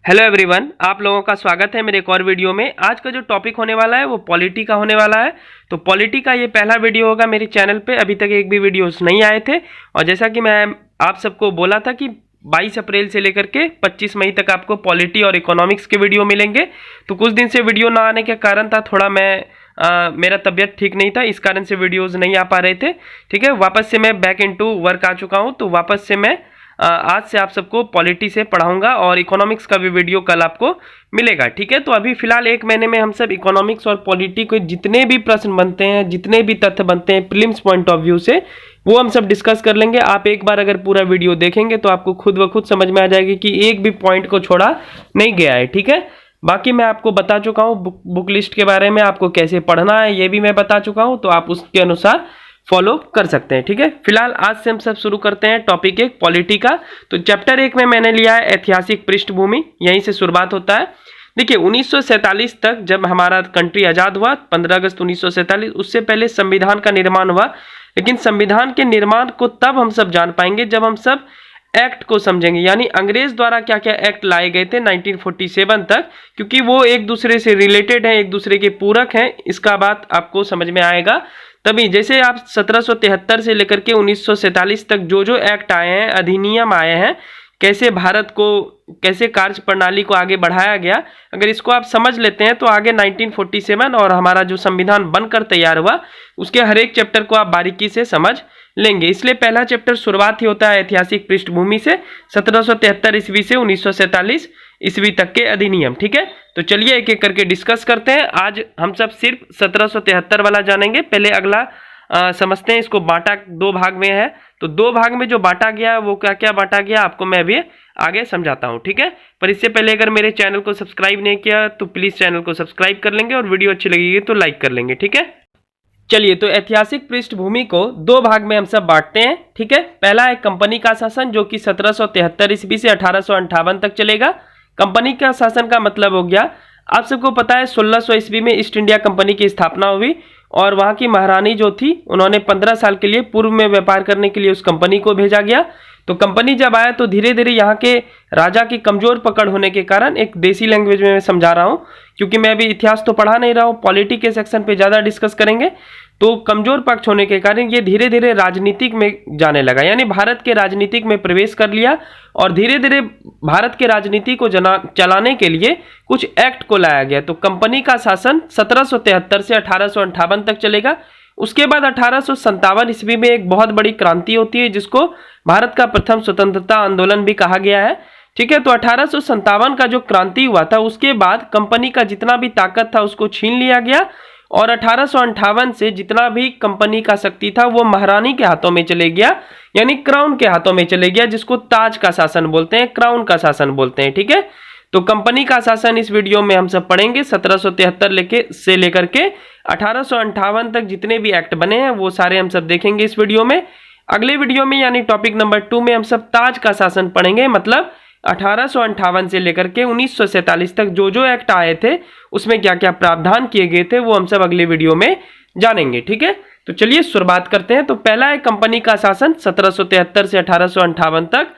Hello everyone, आप लोगों का स्वागत है मेरे एक और वीडियो में। आज का जो टॉपिक होने वाला है वो पॉलिटी का होने वाला है। तो पॉलिटी का ये पहला वीडियो होगा मेरे चैनल पे। अभी तक एक भी वीडियोस नहीं आए थे और जैसा कि मैं आप सबको बोला था कि 22 अप्रैल से लेकर के 25 मई तक आपको पॉलिटी और इकोनॉमिक्स के वीडियो मिलेंगे। तो कुछ दिन से वीडियो ना आने का कारण था थोड़ा मेरा तबीयत ठीक नहीं था, इस कारण से वीडियोज़ नहीं आ पा रहे थे। ठीक है, वापस से मैं बैक इनटू वर्क आ चुका हूँ। तो वापस से मैं आज से आप सबको पॉलिटी से पढ़ाऊंगा और इकोनॉमिक्स का भी वीडियो कल आपको मिलेगा। ठीक है, तो अभी फिलहाल एक महीने में हम सब इकोनॉमिक्स और पॉलिटी के जितने भी प्रश्न बनते हैं, जितने भी तथ्य बनते हैं प्रीलिम्स पॉइंट ऑफ व्यू से, वो हम सब डिस्कस कर लेंगे। आप एक बार अगर पूरा वीडियो देखेंगे तो आपको खुद ब खुद समझ में आ जाएगी कि एक भी पॉइंट को छोड़ा नहीं गया है। ठीक है, बाकी मैं आपको बता चुका हूँ बुक लिस्ट के बारे में, आपको कैसे पढ़ना है ये भी मैं बता चुका हूँ, तो आप उसके अनुसार फॉलो कर सकते हैं। ठीक है, फिलहाल आज से हम सब शुरू करते हैं टॉपिक 1 पॉलिटी का। तो चैप्टर 1 में मैंने लिया है ऐतिहासिक पृष्ठभूमि, यहीं से शुरुआत होता है। देखिए 1947 तक जब हमारा कंट्री आज़ाद हुआ 15 अगस्त 1947, उससे पहले संविधान का निर्माण हुआ। लेकिन संविधान के निर्माण को तब हम सब जान पाएंगे जब हम सब एक्ट को समझेंगे, यानी अंग्रेज द्वारा क्या क्या एक्ट लाए गए थे 1947 तक, क्योंकि वो एक दूसरे से रिलेटेड हैं, एक दूसरे के पूरक हैं। इसका बात आपको समझ में आएगा तभी। जैसे आप 1773 से लेकर के 1947 तक जो जो एक्ट आए हैं, अधिनियम आए हैं, कैसे भारत को, कैसे कार्य प्रणाली को आगे बढ़ाया गया, अगर इसको आप समझ लेते हैं तो आगे 1947 और हमारा जो संविधान बनकर तैयार हुआ उसके हर एक चैप्टर को आप बारीकी से समझ लेंगे। इसलिए पहला चैप्टर शुरुआत ही होता है ऐतिहासिक पृष्ठभूमि से, 1773 ईस्वी से 1947 ईस्वी तक के अधिनियम। ठीक है, तो चलिए एक एक करके डिस्कस करते हैं। आज हम सब सिर्फ 1773 वाला जानेंगे। पहले अगला समझते हैं। इसको बांटा 2 भाग में है, तो 2 भाग में जो बांटा गया वो क्या क्या बांटा गया आपको मैं अभी आगे समझाता हूँ। ठीक है, पर इससे पहले अगर मेरे चैनल को सब्सक्राइब नहीं किया तो प्लीज़ चैनल को सब्सक्राइब कर लेंगे और वीडियो अच्छी लगेगी तो लाइक कर लेंगे। ठीक है, चलिए तो ऐतिहासिक पृष्ठभूमि को 2 भाग में हम सब बांटते हैं। ठीक है, पहला है कंपनी का शासन, जो कि 1773 ईस्वी से 1858 तक चलेगा। कंपनी का शासन का मतलब हो गया, आप सबको पता है 1600 ईस्वी में ईस्ट इंडिया कंपनी की स्थापना हुई और वहाँ की महारानी जो थी उन्होंने 15 साल के लिए पूर्व में व्यापार करने के लिए उस कंपनी को भेजा गया। तो कंपनी जब आया तो धीरे धीरे यहाँ के राजा की कमजोर पकड़ होने के कारण, एक देसी लैंग्वेज में मैं समझा रहा हूँ क्योंकि मैं अभी इतिहास तो पढ़ा नहीं रहा हूँ, पॉलिटी के सेक्शन पे ज़्यादा डिस्कस करेंगे। तो कमजोर पक्ष होने के कारण ये धीरे धीरे राजनीतिक में जाने लगा, यानी भारत के राजनीतिक में प्रवेश कर लिया और धीरे धीरे भारत के राजनीति को चलाने के लिए कुछ एक्ट को लाया गया। तो कंपनी का शासन 1773 से 1858 तक चलेगा। उसके बाद 1857 ईस्वी में एक बहुत बड़ी क्रांति होती है जिसको भारत का प्रथम स्वतंत्रता आंदोलन भी कहा गया है। ठीक है, तो 1857 का जो क्रांति हुआ था उसके बाद कंपनी का जितना भी ताकत था उसको छीन लिया गया और 1858 से जितना भी कंपनी का शक्ति था वो महारानी के हाथों में चले गया, यानी क्राउन के हाथों में चले गया, जिसको ताज का शासन बोलते हैं, क्राउन का शासन बोलते हैं। ठीक है, तो कंपनी का शासन इस वीडियो में हम सब पढ़ेंगे। 1773 से लेकर के 1858 तक जितने भी एक्ट बने हैं वो सारे हम सब देखेंगे इस वीडियो में। अगले वीडियो में यानी टॉपिक नंबर 2 में हम सब ताज का शासन पढ़ेंगे, मतलब 1858 से लेकर के 1947 तक जो जो एक्ट आए थे उसमें क्या क्या प्रावधान किए गए थे वो हम सब अगले वीडियो में जानेंगे। ठीक है, तो चलिए शुरुआत करते हैं। तो पहला है कंपनी का शासन 1773 से 1858 तक।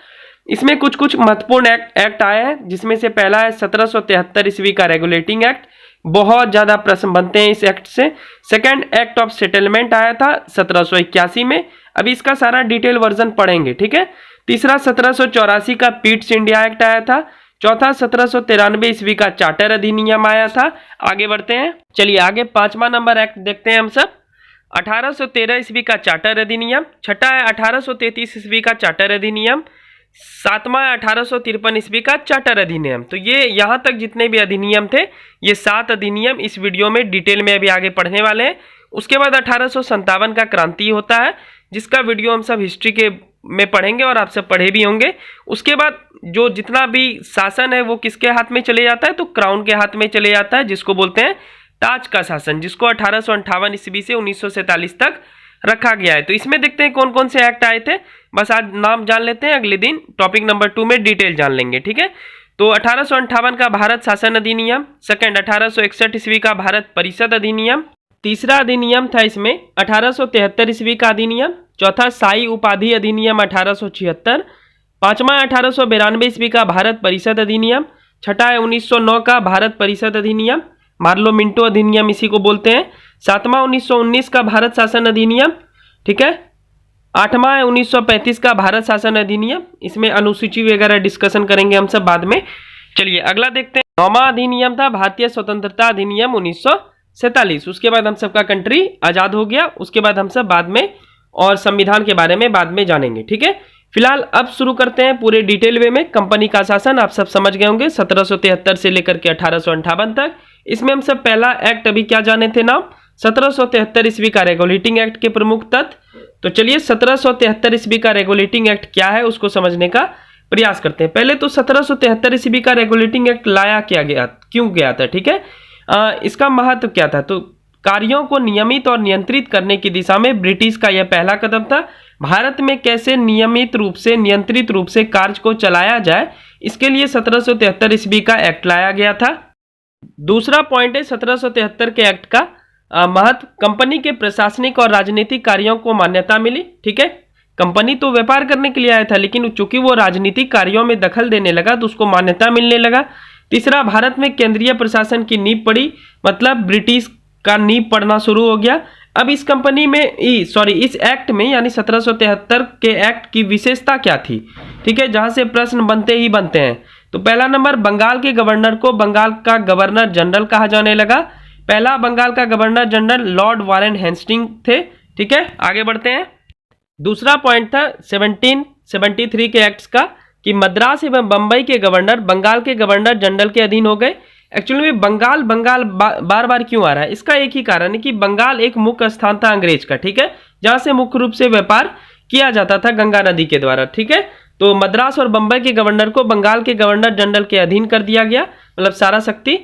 इसमें कुछ कुछ महत्वपूर्ण एक्ट आए हैं, जिसमें से पहला है 1773 ईस्वी का रेगुलेटिंग एक्ट। बहुत ज्यादा प्रश्न बनते हैं इस एक्ट से। सेकेंड, एक्ट ऑफ सेटलमेंट आया था 1781 में, अभी इसका सारा डिटेल वर्जन पढ़ेंगे। ठीक है, तीसरा 1784 का पीट्स इंडिया एक्ट आया था। चौथा 1793 ईस्वी का चार्टर अधिनियम आया था। आगे बढ़ते हैं, चलिए आगे 5वां नंबर एक्ट देखते हैं हम सब। 1813 ईस्वी का चार्टर अधिनियम। छठा है 1833 ईस्वी का चार्टर अधिनियम। 7वां 1853 ईस्वी का चार्टर अधिनियम। तो ये यहाँ तक जितने भी अधिनियम थे, ये 7 अधिनियम इस वीडियो में डिटेल में अभी आगे पढ़ने वाले हैं। उसके बाद 1857 का क्रांति होता है, जिसका वीडियो हम सब हिस्ट्री के में पढ़ेंगे और आप सब पढ़े भी होंगे। उसके बाद जो जितना भी शासन है वो किसके हाथ में चले जाता है, तो क्राउन के हाथ में चले जाता है, जिसको बोलते हैं ताज का शासन, जिसको 1858 ईस्वी से 1947 तक रखा गया है। तो इसमें देखते हैं कौन कौन से एक्ट आए थे, बस आज नाम जान लेते हैं, अगले दिन टॉपिक नंबर 2 में डिटेल जान लेंगे। ठीक है, तो 1858 का भारत शासन अधिनियम। सेकंड 1861 ईस्वी का भारत परिषद अधिनियम। तीसरा अधिनियम था इसमें 1873 ईस्वी का अधिनियम। चौथा शाही उपाधि अधिनियम 1876। 5वां 1892 ईस्वी का भारत परिषद अधिनियम। छठा है 1909 का भारत परिषद अधिनियम, मार्लो मिंटो अधिनियम इसी को बोलते हैं। सातवां 1919 का भारत शासन अधिनियम, ठीक है। आठवां है 1935 का भारत शासन अधिनियम, इसमें अनुसूची वगैरह डिस्कशन करेंगे हम सब बाद में। चलिए अगला देखते हैं। नौवां अधिनियम था भारतीय स्वतंत्रता अधिनियम 1947। उसके बाद हम सबका कंट्री आजाद हो गया। उसके बाद हम सब बाद में और संविधान के बारे में बाद में जानेंगे, ठीक है। फिलहाल अब शुरू करते हैं पूरे डिटेल वे में। कंपनी का शासन आप सब समझ गए होंगे 1773 से लेकर के 1858 तक। इसमें हम सब पहला एक्ट अभी क्या जाने थे नाम, 1773 ईस्वी का रेगुलेटिंग एक्ट के प्रमुख तत्व। तो चलिए 1773 ईस्वी का रेगुलेटिंग एक्ट क्या है उसको समझने का प्रयास करते हैं। पहले तो 1773 ईस्वी का रेगुलेटिंग एक्ट लाया क्या गया, क्यों गया था, ठीक है। इसका महत्व क्या था, तो कार्यों को नियमित और नियंत्रित करने की दिशा में ब्रिटिश का यह पहला कदम था। भारत में कैसे नियमित रूप से नियंत्रित रूप से कार्य को चलाया जाए, इसके लिए 1773 ईस्वी का एक्ट लाया गया था। दूसरा पॉइंट है 1773 के एक्ट का महत्व, कंपनी के प्रशासनिक और राजनीतिक कार्यों को मान्यता मिली, ठीक है। कंपनी तो व्यापार करने के लिए आया था, लेकिन चूंकि वो राजनीतिक कार्यों में दखल देने लगा तो उसको मान्यता मिलने लगा। तीसरा, भारत में केंद्रीय प्रशासन की नींव पड़ी, मतलब ब्रिटिश का नींव पड़ना शुरू हो गया। अब इस कंपनी में इस एक्ट में यानी 1773 के एक्ट की विशेषता क्या थी, ठीक है, जहां से प्रश्न बनते ही बनते हैं। तो पहला नंबर, बंगाल के गवर्नर को बंगाल का गवर्नर जनरल कहा जाने लगा। पहला बंगाल का governor general Lord Warren Hasting थे, ठीक है। आगे बढ़ते हैं। दूसरा पॉइंट था 1773 के एक्ट्स का कि मद्रास एवं बंबई के गवर्नर बंगाल के गवर्नर जनरल के अधीन हो गए। एक्चुअली में बंगाल बार बार क्यों आ रहा है, इसका एक ही कारण है कि बंगाल एक मुख्य स्थान था अंग्रेज का, ठीक है, जहां से मुख्य रूप से व्यापार किया जाता था गंगा नदी के द्वारा, ठीक है। तो मद्रास और बंबई के गवर्नर को बंगाल के गवर्नर जनरल के अधीन कर दिया गया, मतलब सारा शक्ति।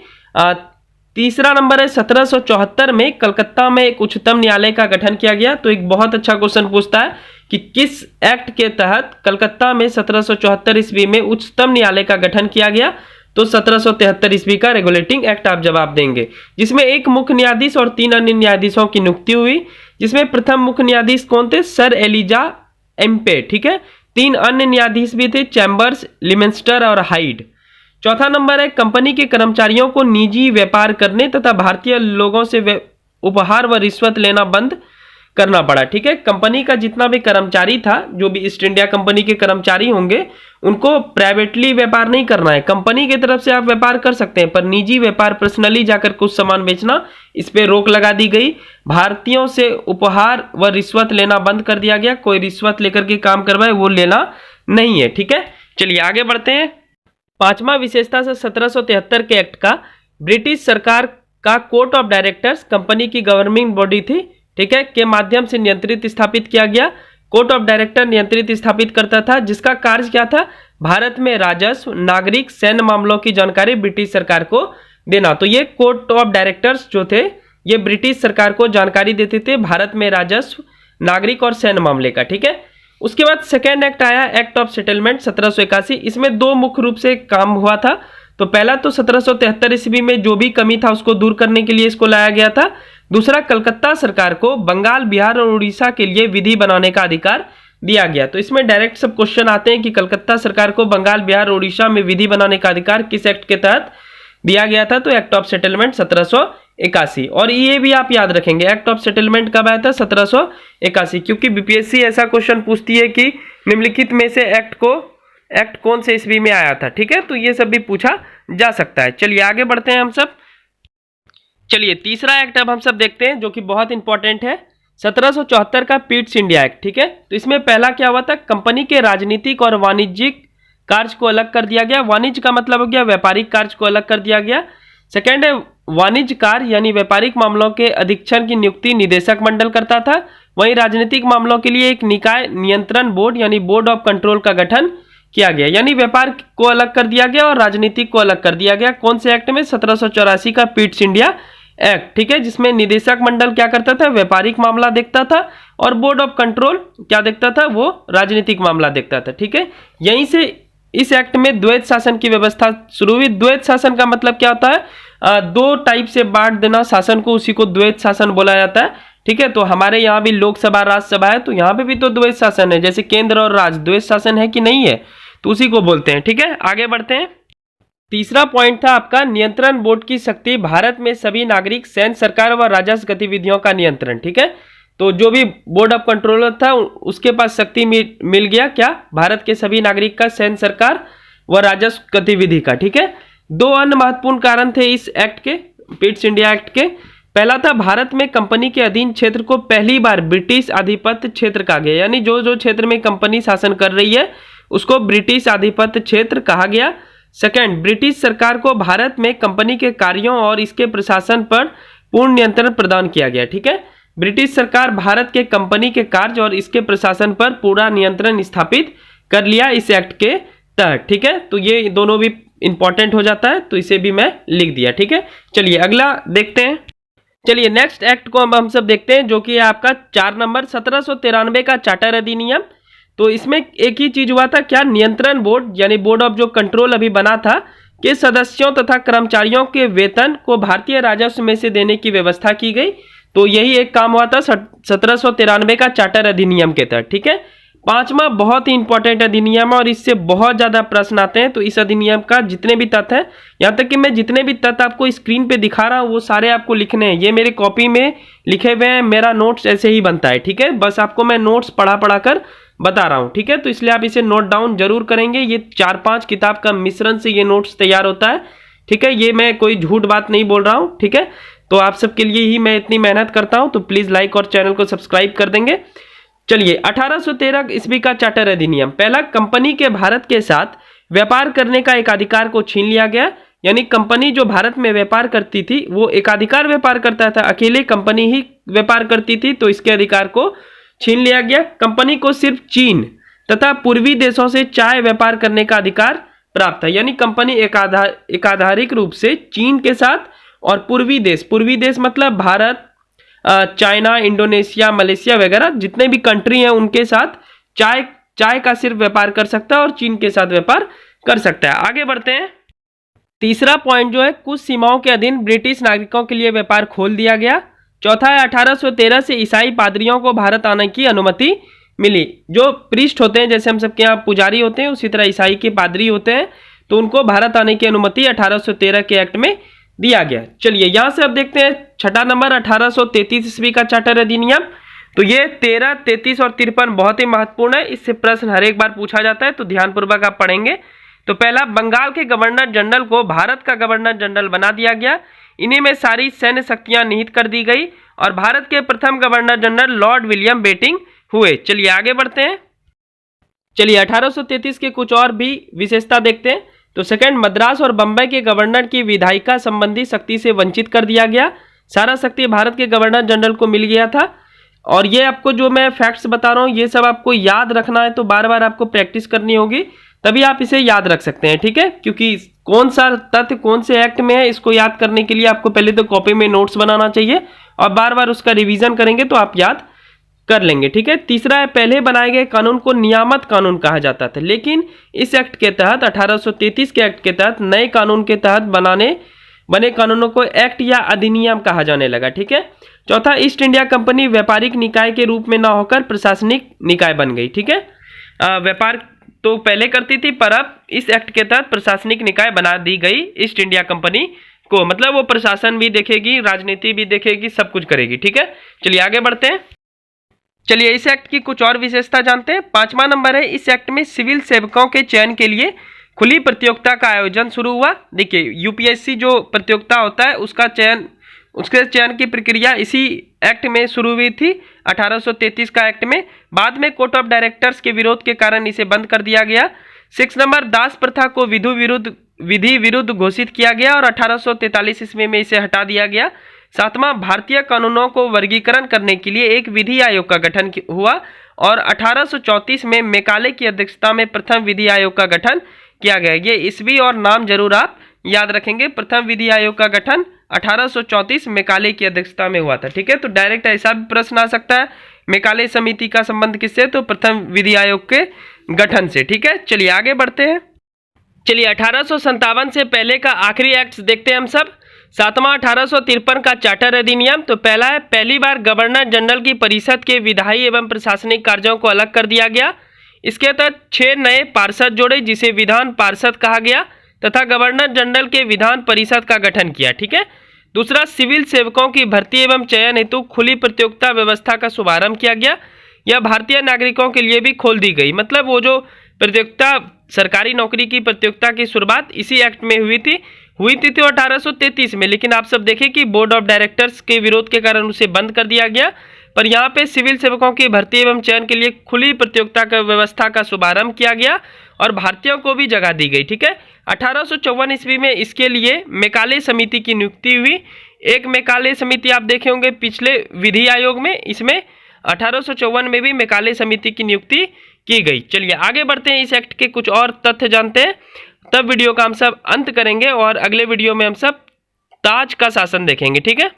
तीसरा नंबर है 1774 में कलकत्ता में एक उच्चतम न्यायालय का गठन किया गया। तो एक बहुत अच्छा क्वेश्चन पूछता है कि किस एक्ट के तहत कलकत्ता में 1774 ईस्वी में उच्चतम न्यायालय का गठन किया गया, तो 1773 ईस्वी का रेगुलेटिंग एक्ट आप जवाब देंगे, जिसमें एक मुख्य न्यायाधीश और 3 अन्य न्यायाधीशों की नियुक्ति हुई, जिसमें प्रथम मुख्य न्यायाधीश कौन थे, सर एलिजा एम्पे, ठीक है। 3 अन्य न्यायाधीश भी थे, चैम्बर्स, लिमेंस्टर और हाइड। चौथा नंबर है कंपनी के कर्मचारियों को निजी व्यापार करने तथा भारतीय लोगों से उपहार व रिश्वत लेना बंद करना पड़ा, ठीक है। कंपनी का जितना भी कर्मचारी था, जो भी ईस्ट इंडिया कंपनी के कर्मचारी होंगे, उनको प्राइवेटली व्यापार नहीं करना है। कंपनी की तरफ से आप व्यापार कर सकते हैं, पर निजी व्यापार पर्सनली जाकर कुछ सामान बेचना, इस पे रोक लगा दी गई। भारतीयों से उपहार व रिश्वत लेना बंद कर दिया गया, कोई रिश्वत लेकर के काम करवाए वो लेना नहीं है, ठीक है। चलिए आगे बढ़ते हैं। पांचवा विशेषता से 1773 के एक्ट का ब्रिटिश सरकार का कोर्ट ऑफ डायरेक्टर्स कंपनी की गवर्निंग बॉडी थी, ठीक है, के माध्यम से नियंत्रित स्थापित किया गया। कोर्ट ऑफ डायरेक्टर नियंत्रित स्थापित करता था, जिसका कार्य क्या था, भारत में राजस्व, नागरिक, सैन्य मामलों की जानकारी ब्रिटिश सरकार को देना। तो ये कोर्ट ऑफ डायरेक्टर्स जो थे ये ब्रिटिश सरकार को जानकारी देते थे भारत में राजस्व, नागरिक और सैन्य मामले का, ठीक है। उसके बाद सेकेंड एक्ट आया, एक्ट ऑफ सेटलमेंट 1781। इसमें 2 मुख्य रूप से काम हुआ था। तो पहला तो 1773 ईस्वी में जो भी कमी था उसको दूर करने के लिए इसको लाया गया था। दूसरा, कलकत्ता सरकार को बंगाल, बिहार और उड़ीसा के लिए विधि बनाने का अधिकार दिया गया। तो इसमें डायरेक्ट सब क्वेश्चन आते हैं कि कलकत्ता सरकार को बंगाल, बिहार और उड़ीसा में विधि बनाने का अधिकार किस एक्ट के तहत दिया गया था, तो एक्ट ऑफ सेटलमेंट 1781। और ये भी आप याद रखेंगे, एक्ट ऑफ सेटलमेंट कब आया था, 1781, क्योंकि बीपीएससी ऐसा क्वेश्चन पूछती है कि निम्नलिखित में से एक्ट कौन से ईस्वी में आया था, ठीक है। तो ये सब भी पूछा जा सकता है। चलिए आगे बढ़ते हैं हम सब। चलिए तीसरा एक्ट अब हम सब देखते हैं, जो कि बहुत इंपॉर्टेंट है, 1774 का पीट्स इंडिया एक्ट, ठीक है। तो इसमें पहला क्या हुआ था, कंपनी के राजनीतिक और वाणिज्यिक कार्य को अलग कर दिया गया। वाणिज्य का मतलब हो गया व्यापारिक कार्य को अलग कर दिया गया। सेकेंड है वाणिज्य कार्य यानी व्यापारिक मामलों के अधीक्षण की नियुक्ति निदेशक मंडल करता था। वहीं राजनीतिक मामलों के लिए एक निकाय नियंत्रण बोर्ड यानी बोर्ड ऑफ कंट्रोल का गठन किया गया। यानी व्यापार को अलग कर दिया गया और राजनीतिक को अलग कर दिया गया। कौन से एक्ट में, 1784 का पीट्स इंडिया एक्ट, ठीक है, जिसमें निदेशक मंडल क्या करता था, व्यापारिक मामला देखता था, और बोर्ड ऑफ कंट्रोल क्या देखता था, वो राजनीतिक मामला देखता था, ठीक है। यहीं से इस एक्ट में द्वैत शासन की व्यवस्था शुरू हुई। द्वैत शासन का मतलब क्या होता है, 2 टाइप से बांट देना शासन को, उसी को द्वैत शासन बोला जाता है, ठीक है। तो हमारे यहाँ भी लोकसभा राज्यसभा है, तो यहाँ पे भी तो द्वैत शासन है, जैसे केंद्र और राज्य द्वैत शासन है कि नहीं है, तो उसी को बोलते हैं, ठीक है। आगे बढ़ते हैं। तीसरा पॉइंट था आपका नियंत्रण बोर्ड की शक्ति, भारत में सभी नागरिक, सैन्य, सरकार व राजस्व गतिविधियों का नियंत्रण। ठीक है, तो जो भी बोर्ड ऑफ कंट्रोलर था उसके पास शक्ति मिल गया क्या, भारत के सभी नागरिक का, सैन्य, सरकार व राजस्व गतिविधि का। ठीक है, दो अन्य महत्वपूर्ण कारण थे इस एक्ट के, पिट्स इंडिया एक्ट के। पहला था भारत में कंपनी के अधीन क्षेत्र को पहली बार ब्रिटिश आधिपत्य क्षेत्र कहा गया, यानी जो जो क्षेत्र में कंपनी शासन कर रही है उसको ब्रिटिश आधिपत्य क्षेत्र कहा गया। सेकंड, ब्रिटिश सरकार को भारत में कंपनी के कार्यों और इसके प्रशासन पर पूर्ण नियंत्रण प्रदान किया गया। ठीक है, ब्रिटिश सरकार भारत के कंपनी के कार्य और इसके प्रशासन पर पूरा नियंत्रण स्थापित कर लिया इस एक्ट के तहत। ठीक है, तो ये दोनों भी इंपॉर्टेंट हो जाता है, तो इसे भी मैं लिख दिया। ठीक है, चलिए अगला देखते हैं। चलिए नेक्स्ट एक्ट को हम सब देखते हैं, जो कि है आपका 4 नंबर 1793 का चार्टर अधिनियम। तो इसमें एक ही चीज हुआ था क्या, नियंत्रण बोर्ड यानी बोर्ड ऑफ जो कंट्रोल अभी बना था के सदस्यों तथा कर्मचारियों के वेतन को भारतीय राजस्व में से देने की व्यवस्था की गई। तो यही एक काम हुआ था 1793 का चार्टर अधिनियम के तहत। ठीक है, पांचवा बहुत ही इंपॉर्टेंट अधिनियम है और इससे बहुत ज्यादा प्रश्न आते हैं। तो इस अधिनियम का जितने भी तथ्य हैं, यहाँ तक कि मैं जितने भी तथ्य आपको स्क्रीन पे दिखा रहा हूँ वो सारे आपको लिखने हैं। ये मेरे कॉपी में लिखे हुए हैं, मेरा नोट्स ऐसे ही बनता है। ठीक है, बस आपको मैं नोट्स पढ़ा कर बता रहा हूँ। ठीक है, तो इसलिए आप इसे नोट डाउन जरूर करेंगे। ये 4-5 किताब का मिश्रण से ये नोट्स तैयार होता है। ठीक है, ये मैं कोई झूठ बात नहीं बोल रहा हूँ। ठीक है, तो आप सबके लिए ही मैं इतनी मेहनत करता हूँ, तो प्लीज लाइक और चैनल को सब्सक्राइब कर देंगे। चलिए 1813 ईस्वी का चार्टर अधिनियम। पहला, कंपनी के भारत के साथ व्यापार करने का एकाधिकार को छीन लिया गया, यानी कंपनी जो भारत में व्यापार करती थी वो एकाधिकार व्यापार करता था, अकेले कंपनी ही व्यापार करती थी, तो इसके अधिकार को छीन लिया गया। कंपनी को सिर्फ चीन तथा पूर्वी देशों से चाय व्यापार करने का अधिकार प्राप्त था, यानी कंपनी एकाधारिक रूप से चीन के साथ और पूर्वी देश मतलब भारत, चाइना, इंडोनेशिया, मलेशिया वगैरह जितने भी कंट्री हैं उनके साथ चाय का सिर्फ व्यापार कर सकता है और चीन के साथ व्यापार कर सकता है। आगे बढ़ते हैं। तीसरा पॉइंट जो है, कुछ सीमाओं के अधीन ब्रिटिश नागरिकों के लिए व्यापार खोल दिया गया। चौथा है, 1813 से ईसाई पादरियों को भारत आने की अनुमति मिली। जो प्रीस्ट होते हैं, जैसे हम सबके यहाँ पुजारी होते हैं, उसी तरह ईसाई के पादरी होते हैं, तो उनको भारत आने की अनुमति 1813 के एक्ट में दिया गया। चलिए यहां से अब देखते हैं 6 नंबर 1833 ईस्वी का चार्टर अधिनियम। तो ये 13, 33 और 53 बहुत ही महत्वपूर्ण है, इससे प्रश्न हर एक बार पूछा जाता है, तो ध्यानपूर्वक आप पढ़ेंगे। तो पहला, बंगाल के गवर्नर जनरल को भारत का गवर्नर जनरल बना दिया गया। इन्हीं में सारी सैन्य शक्तियां निहित कर दी गई और भारत के प्रथम governor general Lord William Bentinck हुए। चलिए आगे बढ़ते हैं। चलिए 1833 के कुछ और भी विशेषता देखते हैं। तो सेकंड, मद्रास और बंबई के गवर्नर की विधायिका संबंधी शक्ति से वंचित कर दिया गया। सारा शक्ति भारत के गवर्नर जनरल को मिल गया था। और ये आपको जो मैं फैक्ट्स बता रहा हूँ ये सब आपको याद रखना है, तो बार बार आपको प्रैक्टिस करनी होगी, तभी आप इसे याद रख सकते हैं। ठीक है, क्योंकि कौन सा तथ्य कौन से एक्ट में है इसको याद करने के लिए आपको पहले तो कॉपी में नोट्स बनाना चाहिए और बार बार उसका रिवीजन करेंगे तो आप याद कर लेंगे। ठीक है, तीसरा है, पहले बनाए गए कानून को नियामत कानून कहा जाता था, लेकिन इस एक्ट के तहत 1833 के एक्ट के तहत नए कानून के तहत बने कानूनों को एक्ट या अधिनियम कहा जाने लगा। ठीक है, चौथा, ईस्ट इंडिया कंपनी व्यापारिक निकाय के रूप में न होकर प्रशासनिक निकाय बन गई। ठीक है, व्यापार तो पहले करती थी, पर अब इस एक्ट के तहत प्रशासनिक निकाय बना दी गई ईस्ट इंडिया कंपनी को, मतलब वो प्रशासन भी देखेगी, राजनीति भी देखेगी, सब कुछ करेगी। ठीक है, चलिए आगे बढ़ते हैं। चलिए इस एक्ट की कुछ और विशेषता जानते हैं। 5वां नंबर है, इस एक्ट में सिविल सेवकों के चयन के लिए खुली प्रतियोगिता का आयोजन शुरू हुआ। देखिए यूपीएससी जो प्रतियोगिता होता है उसके चयन की प्रक्रिया इसी एक्ट में शुरू हुई थी 1833 का एक्ट में। बाद में कोर्ट ऑफ डायरेक्टर्स के विरोध के कारण इसे बंद कर दिया गया। 6 नंबर, दास प्रथा को विधि विरुद्ध घोषित किया गया और 1843 ईस्वी में इसे हटा दिया गया। 7वां, भारतीय कानूनों को वर्गीकरण करने के लिए एक विधि आयोग का गठन हुआ और 1834 में मैकाले की अध्यक्षता में प्रथम विधि आयोग का गठन किया गया। ये ईस्वी और नाम जरूर आप याद रखेंगे। प्रथम विधि आयोग का गठन 1834 मैकाले की अध्यक्षता में हुआ था। ठीक है, तो डायरेक्ट ऐसा भी प्रश्न आ सकता है, मैकाले समिति का संबंध किससे, तो प्रथम विधि आयोग के गठन से। ठीक है, चलिए आगे बढ़ते हैं। चलिए 1857 से पहले का आखिरी एक्ट देखते हैं हम सब। 7वां 1853 का चार्टर अधिनियम। तो पहला है, पहली बार गवर्नर जनरल की परिषद के विधायी एवं प्रशासनिक कार्यों को अलग कर दिया गया। इसके तहत 6 नए पार्षद जोड़े जिसे विधान पार्षद कहा गया। तथा गवर्नर जनरल के विधान परिषद का गठन किया। ठीक है। दूसरा, सिविल सेवकों की भर्ती एवं चयन हेतु खुली प्रतियोगिता व्यवस्था का शुभारंभ किया गया। यह भारतीय नागरिकों के लिए भी खोल दी गई। मतलब वो जो प्रतियोगिता, सरकारी नौकरी की प्रतियोगिता की शुरुआत इसी एक्ट में हुई थी तो 1833 में, लेकिन आप सब देखें कि बोर्ड ऑफ डायरेक्टर्स के विरोध के कारण उसे बंद कर दिया गया। पर यहाँ पे सिविल सेवकों की भर्ती एवं चयन के लिए खुली प्रतियोगिता का व्यवस्था का शुभारंभ किया गया और भारतीयों को भी जगह दी गई। ठीक है। 1854 ईस्वी में इसके लिए मेकाले समिति की नियुक्ति हुई। एक मेकाले समिति आप देखे होंगे पिछले विधि आयोग में, इसमें 1854 में भी मेकाले समिति की नियुक्ति की गई। चलिए आगे बढ़ते हैं, इस एक्ट के कुछ और तथ्य जानते हैं, तब वीडियो का हम सब अंत करेंगे और अगले वीडियो में हम सब ताज का शासन देखेंगे। ठीक है।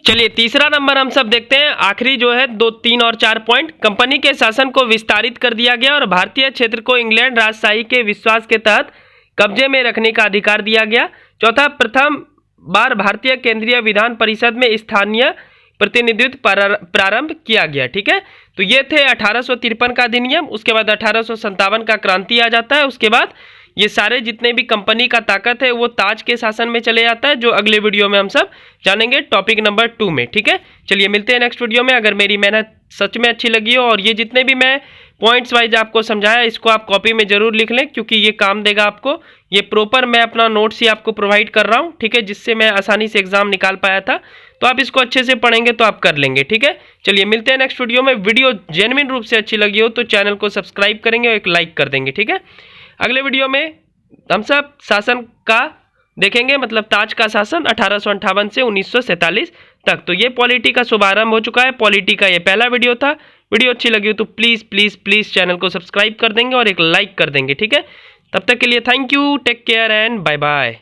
चलिए तीसरा नंबर हम सब देखते हैं, आखिरी जो है 2, 3 और 4 पॉइंट। कंपनी के शासन को विस्तारित कर दिया गया और भारतीय क्षेत्र को इंग्लैंड राजशाही के विश्वास के तहत कब्जे में रखने का अधिकार दिया गया। चौथा, प्रथम बार भारतीय केंद्रीय विधान परिषद में स्थानीय प्रतिनिधित्व प्रारंभ किया गया। ठीक है। तो ये थे 1853 का अधिनियम। उसके बाद 1857 का क्रांति आ जाता है। उसके बाद ये सारे जितने भी कंपनी का ताकत है वो ताज के शासन में चले जाता है, जो अगले वीडियो में हम सब जानेंगे टॉपिक नंबर 2 में। ठीक है। चलिए मिलते हैं नेक्स्ट वीडियो में। अगर मेरी मेहनत सच में अच्छी लगी हो और ये जितने भी मैं पॉइंट्स वाइज आपको समझाया इसको आप कॉपी में जरूर लिख लें, क्योंकि ये काम देगा आपको। ये प्रॉपर मैं अपना नोट्स ही आपको प्रोवाइड कर रहा हूँ। ठीक है। जिससे मैं आसानी से एग्जाम निकाल पाया था, तो आप इसको अच्छे से पढ़ेंगे तो आप कर लेंगे। ठीक है। चलिए मिलते हैं नेक्स्ट वीडियो में। वीडियो जेन्युइन रूप से अच्छी लगी हो तो चैनल को सब्सक्राइब करेंगे और एक लाइक कर देंगे। ठीक है। अगले वीडियो में हम सब शासन का देखेंगे, मतलब ताज का शासन 1858 से 1947 तक। तो ये पॉलिटी का शुभारंभ हो चुका है। पॉलिटी का ये पहला वीडियो था। वीडियो अच्छी लगी हो तो प्लीज़ प्लीज़ प्लीज़ चैनल को सब्सक्राइब कर देंगे और एक लाइक कर देंगे। ठीक है। तब तक के लिए thank you, take care and bye bye.